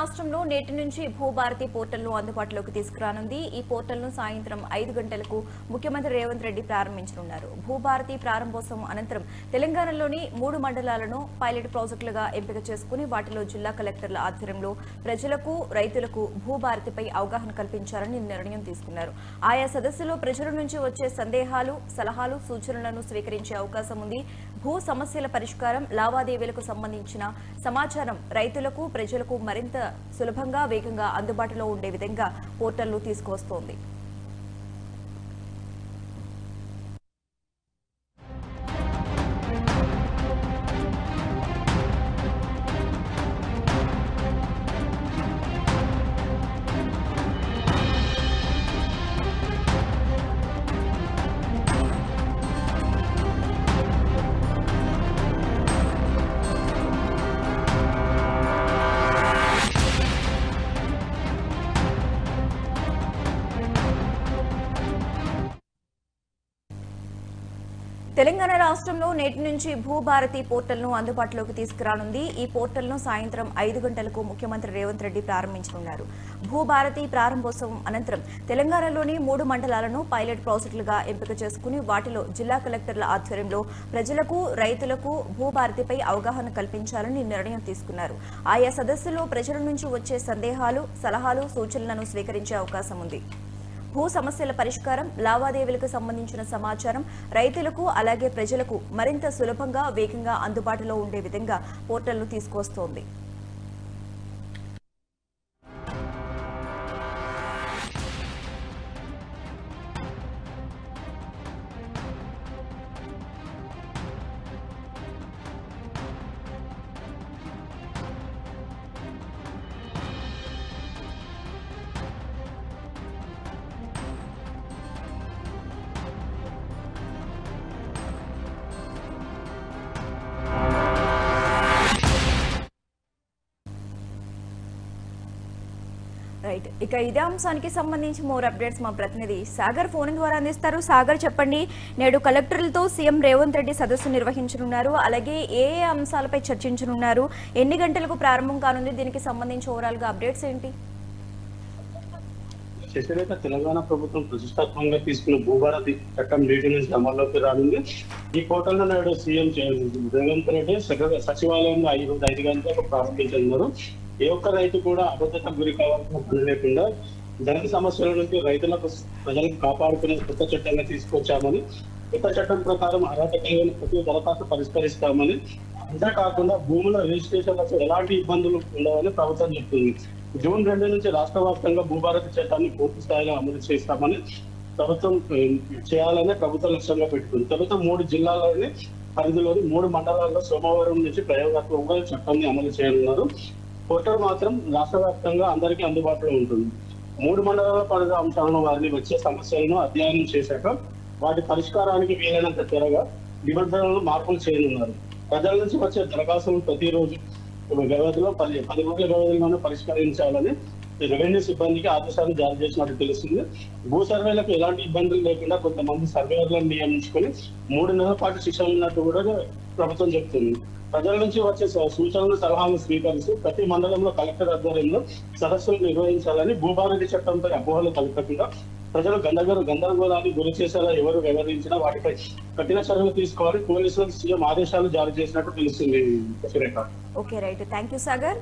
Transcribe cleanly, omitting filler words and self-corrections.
రాష్ట్రంలో నేటి నుంచి భూభారతి పోర్టల్ను అందుబాటులోకి తీసుకురానుంది. ఈ పోర్టల్ను సాయంత్రం 5 గంటలకు ముఖ్యమంత్రి రేవంత్ రెడ్డి ప్రారంభించనున్నారు. భూభారతి ప్రారంభోత్సవం అనంతరం తెలంగాణలోని 3 మండలాలను పైలట్ ప్రాజెక్టులుగా ఎంపిక చేసుకుని వాటిలో జిల్లా కలెక్టర్ల ఆధ్వర్యంలో ప్రజలకు, రైతులకు భూభారతిపై అవగాహన కల్పించాలని నిర్ణయం తీసుకున్నారు. ఆయా సదస్సులో ప్రజల నుంచి వచ్చే సందేహాలు, సలహాలు, సూచనలను స్వీకరించే అవకాశం ఉంది. భూ సమస్యల పరిష్కారం, లావాదేవీలకు సంబంధించిన సమాచారం రైతులకు, ప్రజలకు మరింత సులభంగా, వేగంగా అందుబాటులో ఉండే విధంగా పోర్టల్ను తీసుకువస్తోంది. తెలంగాణ రాష్ట్రంలో నేటి నుంచి భూభారతి పోర్టల్ను అందుబాటులోకి తీసుకురానుంది. ఈ పోర్టల్ను సాయంత్రం 5 గంటలకు ముఖ్యమంత్రి రేవంత్ రెడ్డి ప్రారంభించనున్నారు. భూభారతి ప్రారంభోత్సవం అనంతరం తెలంగాణలోని 3 మండలాలను పైలట్ ప్రాజెక్టులుగా ఎంపిక చేసుకుని వాటిలో జిల్లా కలెక్టర్ల ఆధ్వర్యంలో ప్రజలకు, రైతులకు భూభారతిపై అవగాహన కల్పించాలని నిర్ణయం తీసుకున్నారు. ఆయా సదస్సులో ప్రజల నుంచి వచ్చే సందేహాలు, సలహాలు, సూచనలను స్వీకరించే అవకాశం ఉంది. భూ సమస్యల పరిష్కారం, లావాదేవీలకు సంబంధించిన సమాచారం రైతులకు, అలాగే ప్రజలకు మరింత సులభంగా, వేగంగా అందుబాటులో ఉండే విధంగా పోర్టల్ను తీసుకువస్తోంది. రైట్, ఇక ఇదే అంశానికి సంబంధించి మోర్ అప్డేట్స్ మా ప్రతినిధి సాగర్ ఫోన్ ద్వారా అందిస్తారు. సాగర్, చెప్పండి, నేడు కలెక్టర్లతో సీఎం రేవంత్ రెడ్డి సదస్సు నిర్వహించనున్నారు. అలాగే ఏ అంశాలపై చర్చించనున్నారు, ఎన్ని గంటలకు ప్రారంభం కానుంది, దీనికి సంబంధించి ఓవరాల్ గా అప్డేట్స్ ఏంటి? శశిరేఖ, తెలంగాణ ప్రభుత్వం ప్రతిష్టాత్మకంగా తీసుకున్న భూభారతి చట్టం నేటి నుంచి అమల్లోకి రానుంది. ఈ పోర్టల్ నాడు సీఎం రేవంత్ రెడ్డి సచివాలయంలో 5 గంటలకు ప్రారంభించనున్నారు. ఏ ఒక్క రైతు కూడా అబద్ధతకు గురి కావాల్సిన పని లేకుండా ధరల సమస్యల నుంచి రైతులకు, ప్రజలకు కాపాడుకునే కొత్త చట్టంగా తీసుకొచ్చామని, కొత్త చట్టం ప్రకారం అర్హత కలిగిన ప్రతి దరఖాస్తు పరిష్కరిస్తామని, అంతేకాకుండా భూముల రిజిస్ట్రేషన్లకు ఎలాంటి ఇబ్బందులు ఉండవని ప్రభుత్వం చెప్తుంది. జూన్ 2 నుంచి రాష్ట్ర వ్యాప్తంగా భూభారతి చట్టాన్ని పూర్తి స్థాయిలో అమలు చేస్తామని ప్రభుత్వం చేయాలని ప్రభుత్వం లక్ష్యంగా పెట్టుకుంది. తొలుత 3 జిల్లాలోని పరిధిలోని 3 మండలాల్లో సోమవారం నుంచి ప్రయోగాత్మకంగా చట్టాన్ని అమలు చేయనున్నారు. పోర్టల్ మాత్రం రాష్ట్ర వ్యాప్తంగా అందరికీ అందుబాటులో ఉంటుంది. 3 మండలాల పరిధి అంశాలను, వారిని వచ్చే సమస్యలను అధ్యయనం చేశాక వాటి పరిష్కారానికి వీలైనంత త్వరగా నిబంధనలను మార్పులు చేయనున్నారు. ప్రజల నుంచి వచ్చే దరఖాస్తులను ప్రతిరోజు వ్యవధిలో 10 రోజుల వ్యవధిలోనే పరిష్కరించాలని రెవెన్యూ సిబ్బందికి ఆదేశాలు జారీ చేసినట్టు తెలుస్తుంది. భూ సర్వేలకు ఎలాంటి ఇబ్బందులు లేకుండా కొంతమంది సర్వేయర్లను నియమించుకొని 3 నెలల పాటు శిక్షణ ఉన్నట్టు కూడా ప్రభుత్వం చెప్తుంది. ప్రజల నుంచి వచ్చే సూచనలు, సలహాలను స్వీకరిస్తూ ప్రతి మండలంలో కలెక్టర్ ఆధ్వర్యంలో సదస్సులు నిర్వహించాలని, భూభారతి చట్టంపై అపోహలు కలగకుండా ప్రజలు గందరగోళానికి గురి చేసేలా ఎవరు వ్యవహరించినా వాటిపై కఠిన చర్యలు తీసుకోవాలని పోలీసులకు సీఎం ఆదేశాలు జారీ చేసినట్టు తెలుస్తుంది. Okay, right, thank you Sagar.